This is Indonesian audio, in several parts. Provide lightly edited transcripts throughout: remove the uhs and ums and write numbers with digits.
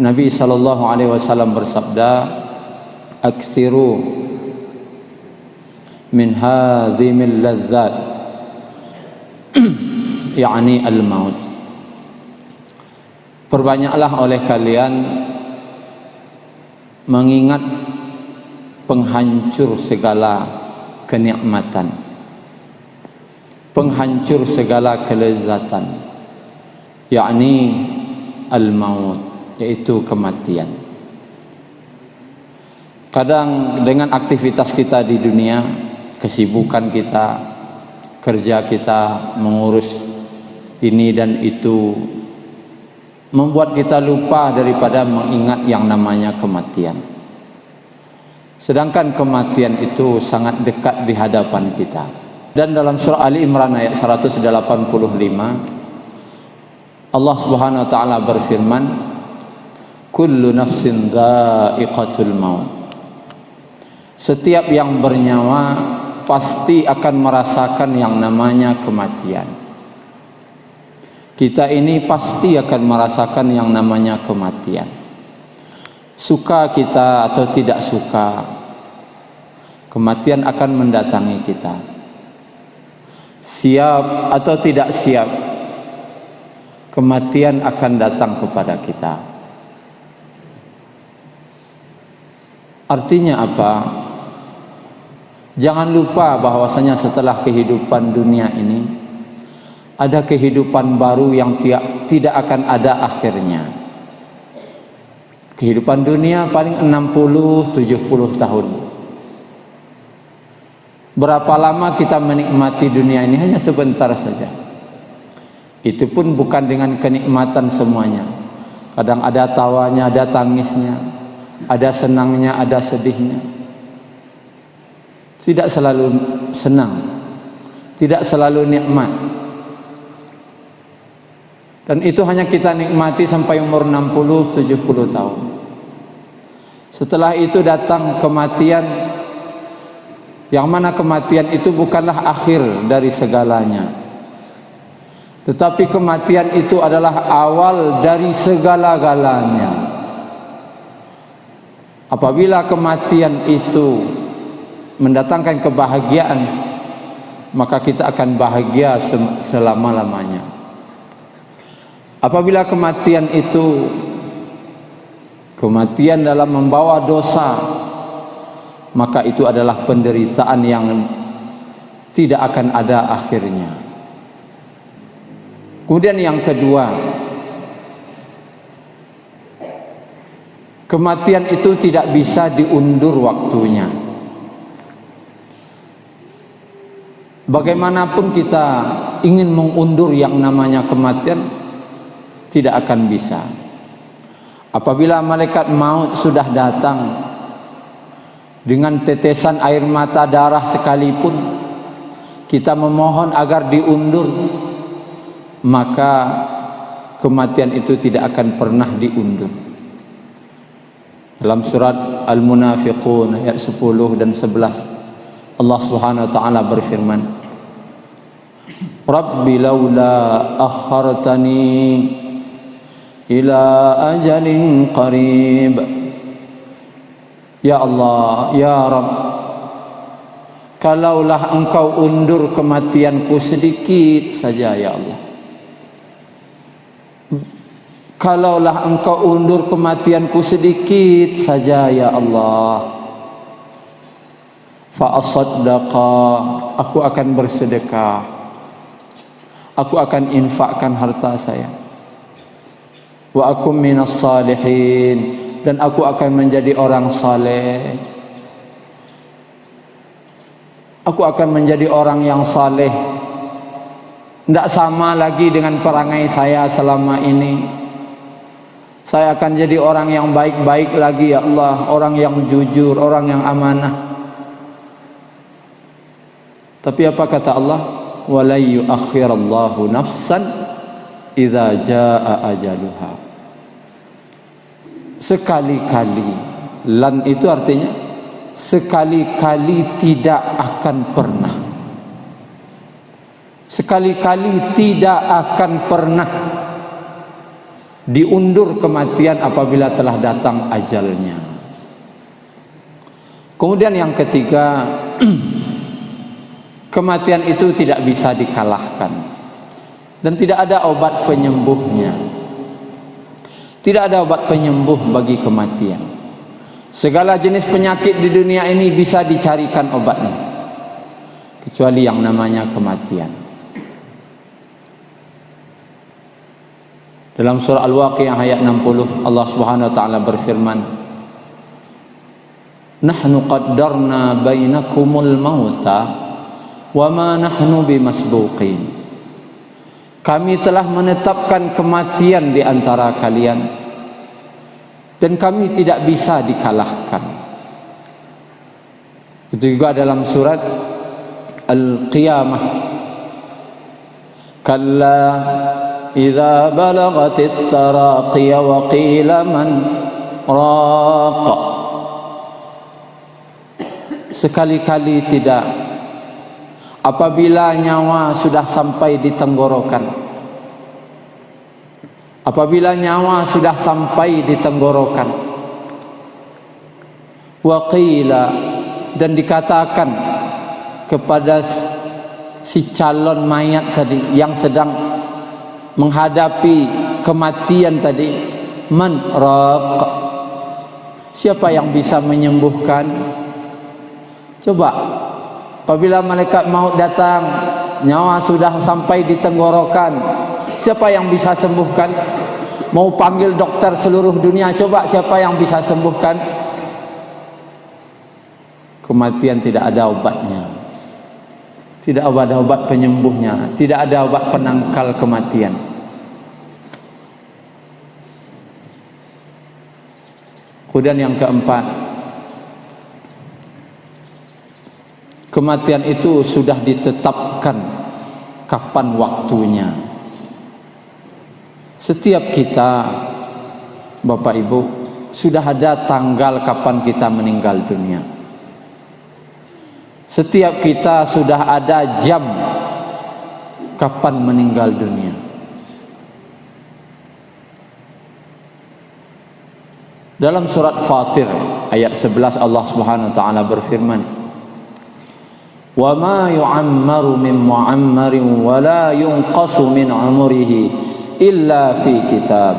Nabi sallallahu alaihi wasallam bersabda, "Aktsiru min hadhimil ladzat," yakni al-maut. Perbanyaklah oleh kalian mengingat penghancur segala kenikmatan, penghancur segala kelezatan, yakni al-maut, yaitu kematian. Kadang dengan aktivitas kita di dunia, kesibukan kita, kerja kita, mengurus ini dan itu, membuat kita lupa daripada mengingat yang namanya kematian. Sedangkan kematian itu sangat dekat di hadapan kita. Dan dalam surah Ali Imran ayat 185, Allah Subhanahu wa taala berfirman, "Kullu nafsin dha'iqatul maut." Setiap yang bernyawa pasti akan merasakan yang namanya kematian. Kita ini pasti akan merasakan yang namanya kematian. Suka kita atau tidak suka, kematian akan mendatangi kita. Siap atau tidak siap, kematian akan datang kepada kita. Artinya apa? Jangan lupa bahwasanya setelah kehidupan dunia ini ada kehidupan baru yang tidak akan ada akhirnya. Kehidupan dunia paling 60-70 tahun. Berapa lama kita menikmati dunia ini? Hanya sebentar saja. Itu pun bukan dengan kenikmatan semuanya. Kadang ada tawanya, ada tangisnya, ada senangnya, ada sedihnya. Tidak selalu senang, tidak selalu nikmat. Dan itu hanya kita nikmati sampai umur 60-70 tahun. Setelah itu datang kematian, yang mana kematian itu bukanlah akhir dari segalanya, tetapi kematian itu adalah awal dari segala-galanya. Apabila kematian itu mendatangkan kebahagiaan, maka kita akan bahagia selama-lamanya. Apabila kematian itu kematian dalam membawa dosa, maka itu adalah penderitaan yang tidak akan ada akhirnya. Kemudian yang kedua, kematian itu tidak bisa diundur waktunya. Bagaimanapun kita ingin mengundur yang namanya kematian, tidak akan bisa. Apabila malaikat maut sudah datang, dengan tetesan air mata darah sekalipun kita memohon agar diundur, maka kematian itu tidak akan pernah diundur. Dalam surat Al-Munafiqun ayat 10 dan 11, Allah Subhanahu wa taala berfirman, "Rabbi laula akhartani ila ajalin qarib." Ya Allah, ya Rabb, kalaulah engkau undur kematianku sedikit saja ya Allah, kalaulah engkau undur kematianku sedikit saja ya Allah, fa asaddaqa, aku akan bersedekah, aku akan infakkan harta saya, wa akum minas salihin, dan aku akan menjadi orang saleh. Aku akan menjadi orang yang saleh. Tidak sama lagi dengan perangai saya selama ini. Saya akan jadi orang yang baik-baik lagi ya Allah, orang yang jujur, orang yang amanah. Tapi apa kata Allah? وَلَنْ يُؤَخِّرَ اللَّهُ نَفْسًا إِذَا جَاءَ أَجَلُهَا. Sekali-kali, lan itu artinya sekali-kali tidak akan pernah. Sekali-kali tidak akan pernah diundur kematian apabila telah datang ajalnya. Kemudian yang ketiga, kematian itu tidak bisa dikalahkan dan tidak ada obat penyembuhnya. Tidak ada obat penyembuh bagi kematian. Segala jenis penyakit di dunia ini bisa dicarikan obatnya, kecuali yang namanya kematian. Dalam surah Al-Waqi'ah ayat 60, Allah Subhanahu wa taala berfirman, "Nahnu qaddarna bainakumul mauta wa ma nahnu bimasbuqin." Kami telah menetapkan kematian di antara kalian dan kami tidak bisa dikalahkan. Itu juga dalam surat Al-Qiyamah, "Kalla idza balagatit taraqiya wa qila man raq." Sekali-kali tidak, apabila nyawa sudah sampai di tenggorokan, apabila nyawa sudah sampai di tenggorokan, waqila, dan dikatakan kepada si calon mayat tadi yang sedang menghadapi kematian tadi, man raq, siapa yang bisa menyembuhkan? Coba, apabila malaikat maut datang, nyawa sudah sampai di tenggorokan, siapa yang bisa sembuhkan? Mau panggil dokter seluruh dunia, coba siapa yang bisa sembuhkan? Kematian tidak ada obatnya, tidak ada obat penyembuhnya, tidak ada obat penangkal kematian. Kemudian yang keempat, kematian itu sudah ditetapkan kapan waktunya. Setiap kita, Bapak Ibu, sudah ada tanggal kapan kita meninggal dunia. Setiap kita sudah ada jam kapan meninggal dunia. Dalam surat Fatir ayat 11 Allah Subhanahu wa taala berfirman, "Wa ma yu'ammaru min mu'ammarin wa la yunqasu min umrihi illa fi kitab."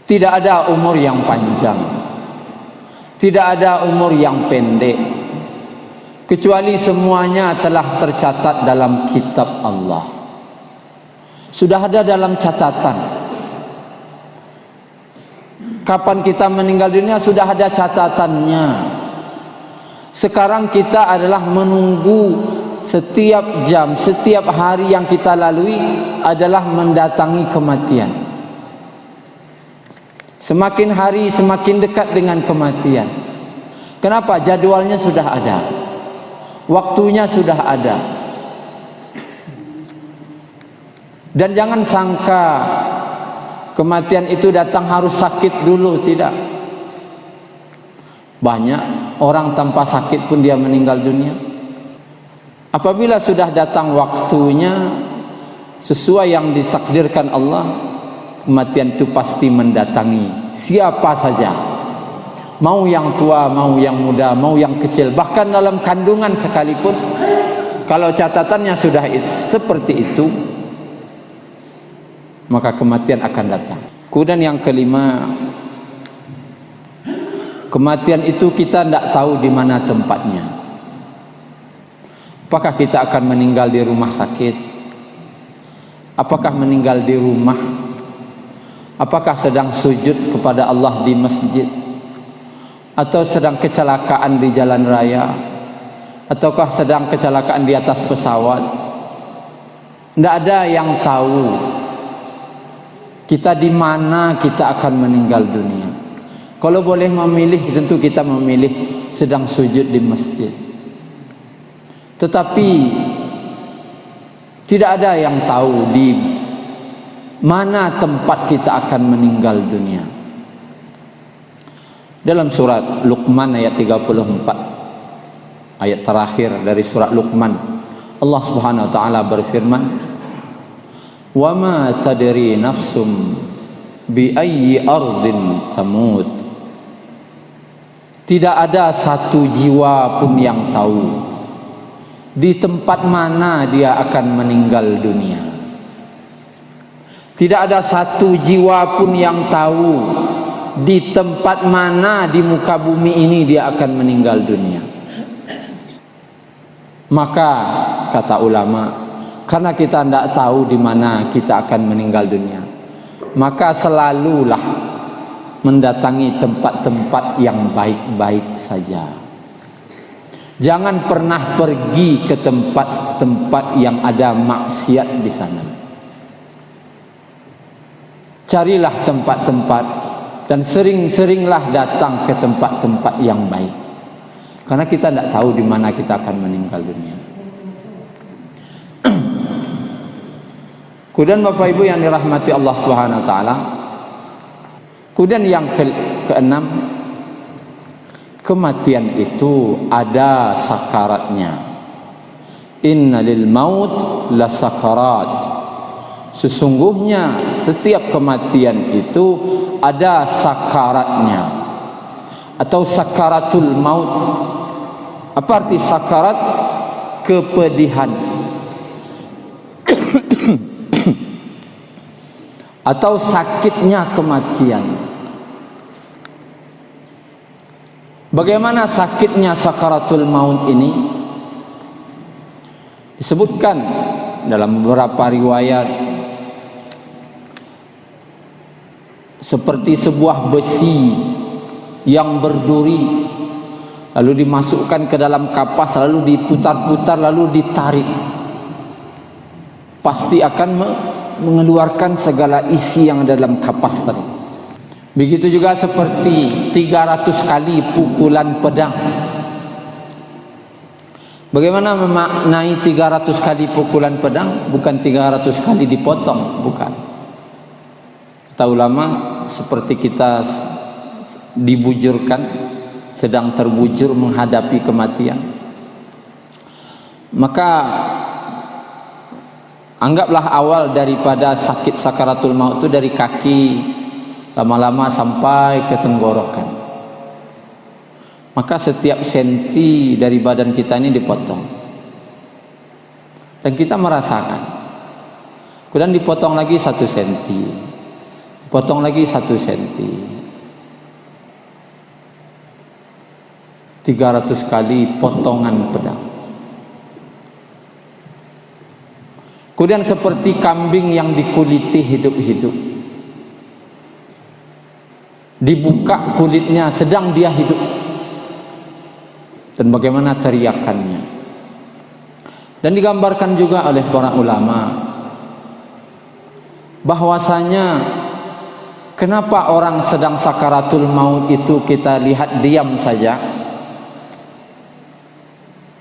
Tidak ada umur yang panjang, tidak ada umur yang pendek, kecuali semuanya telah tercatat dalam kitab Allah. Sudah ada dalam catatan. Kapan kita meninggal dunia sudah ada catatannya. Sekarang kita adalah menunggu setiap jam, setiap hari yang kita lalui adalah mendatangi kematian. Semakin hari semakin dekat dengan kematian. Kenapa? Jadwalnya sudah ada, waktunya sudah ada. Dan jangan sangka kematian itu datang harus sakit dulu, tidak. Banyak orang tanpa sakit pun dia meninggal dunia. Apabila sudah datang waktunya sesuai yang ditakdirkan Allah, kematian itu pasti mendatangi siapa saja, mau yang tua, mau yang muda, mau yang kecil, bahkan dalam kandungan sekalipun. Kalau catatannya sudah seperti itu, maka kematian akan datang. Kemudian yang kelima, kematian itu kita tidak tahu di mana tempatnya. Apakah kita akan meninggal di rumah sakit? Apakah meninggal di rumah? Apakah sedang sujud kepada Allah di masjid? Atau sedang kecelakaan di jalan raya? Ataukah sedang kecelakaan di atas pesawat? Tidak ada yang tahu kita di mana kita akan meninggal dunia. Kalau boleh memilih, tentu kita memilih sedang sujud di masjid. Tetapi tidak ada yang tahu di mana tempat kita akan meninggal dunia. Dalam surat Luqman ayat 34, ayat terakhir dari surat Luqman, Allah Subhanahu wa taala berfirman, "Wa ma tadri nafsum bi ayyi ardin tamut. Tidak ada satu jiwa pun yang tahu di tempat mana dia akan meninggal dunia. Tidak ada satu jiwa pun yang tahu di tempat mana di muka bumi ini dia akan meninggal dunia. Maka kata ulama, karena kita tidak tahu di mana kita akan meninggal dunia, maka selalulah mendatangi tempat-tempat yang baik-baik saja. Jangan pernah pergi ke tempat-tempat yang ada maksiat di sana. Carilah tempat-tempat dan sering-seringlah datang ke tempat-tempat yang baik. Karena kita tidak tahu di mana kita akan meninggal dunia. Kemudian Bapak Ibu yang dirahmati Allah Subhanahu wa taala, kemudian yang keenam, kematian itu ada sakaratnya. Inna lil maut la sakarat. Sesungguhnya setiap kematian itu ada sakaratnya atau sakaratul maut. Apa arti sakarat? Kepedihan atau sakitnya kematian. Bagaimana sakitnya sakaratul maut ini? Disebutkan dalam beberapa riwayat seperti sebuah besi yang berduri, lalu dimasukkan ke dalam kapas, lalu diputar-putar, lalu ditarik. Pasti akan mengeluarkan segala isi yang ada dalam kapas tadi. Begitu juga seperti 300 kali pukulan pedang. Bagaimana memaknai 300 kali pukulan pedang? Bukan 300 kali dipotong, bukan. Kata ulama, seperti kita dibujurkan, sedang terbujur menghadapi kematian. Maka anggaplah awal daripada sakit sakaratul maut itu dari kaki, lama-lama sampai ke tenggorokan. Maka setiap senti dari badan kita ini dipotong, dan kita merasakan. Kemudian dipotong lagi 1 senti, potong lagi 1 senti, 300 kali potongan pedang. Kemudian seperti kambing yang dikuliti hidup-hidup, dibuka kulitnya sedang dia hidup, dan bagaimana teriakannya. Dan digambarkan juga oleh para ulama bahwasanya kenapa orang sedang sakaratul maut itu kita lihat diam saja?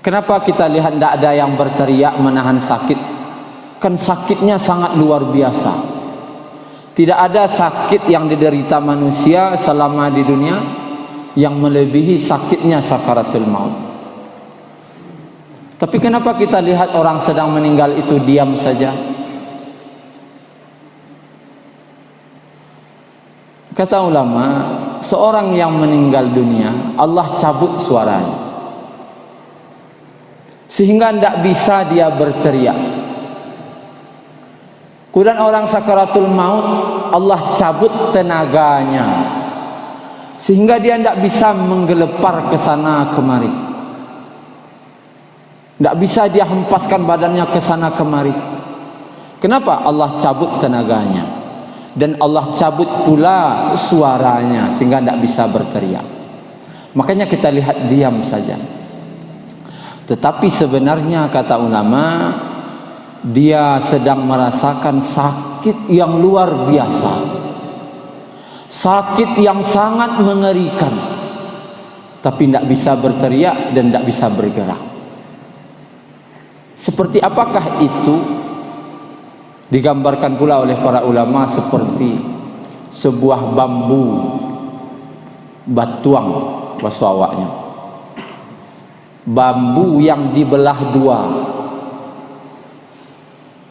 Kenapa kita lihat tidak ada yang berteriak menahan sakit? Kan sakitnya sangat luar biasa. Tidak ada sakit yang diderita manusia selama di dunia yang melebihi sakitnya sakaratul maut. Tapi kenapa kita lihat orang sedang meninggal itu diam saja? Kata ulama, seorang yang meninggal dunia, Allah cabut suaranya, sehingga tidak bisa dia berteriak. Kemudian orang sakaratul maut, Allah cabut tenaganya, sehingga dia tidak bisa menggelepar ke sana kemari, tidak bisa dia hempaskan badannya ke sana kemari. Kenapa? Allah cabut tenaganya, dan Allah cabut pula suaranya, sehingga tidak bisa berteriak. Makanya kita lihat diam saja. Tetapi sebenarnya kata ulama, dia sedang merasakan sakit yang luar biasa, sakit yang sangat mengerikan, tapi tidak bisa berteriak dan tidak bisa bergerak. Seperti apakah itu? Digambarkan pula oleh para ulama seperti sebuah bambu batuang, bahasa awaknya, bambu yang dibelah dua,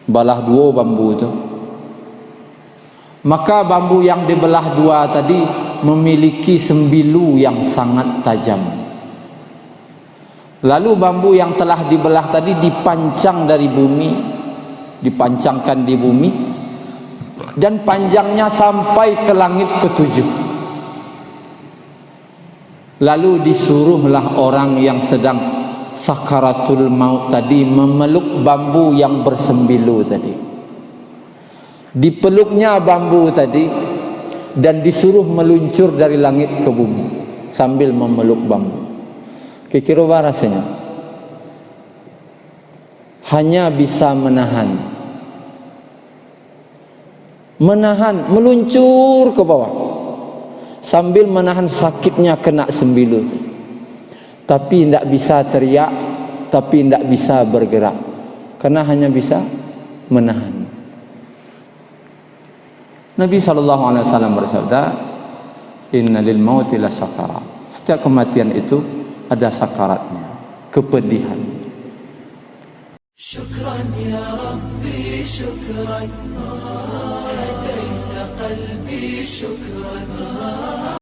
belah dua bambu itu, Maka bambu yang dibelah dua tadi memiliki sembilu yang sangat tajam. Lalu bambu yang telah dibelah tadi dipancang dari bumi, dipancangkan di bumi, dan panjangnya sampai ke langit ketujuh. Lalu disuruhlah orang yang sedang sakaratul maut tadi memeluk bambu yang bersembilu tadi. Dipeluknya bambu tadi dan disuruh meluncur dari langit ke bumi sambil memeluk bambu. Kira-kira apa rasanya? Hanya bisa menahan, meluncur ke bawah sambil menahan sakitnya kena sembilu. Tapi tidak bisa teriak, tapi tidak bisa bergerak, karena hanya bisa menahan. Nabi SAW bersabda, Inna lil mauti la sakarat. Setiap kematian itu ada sakaratnya, kepedihan. Syukran ya Rabbi, syukran, hadaita qalbi, syukran.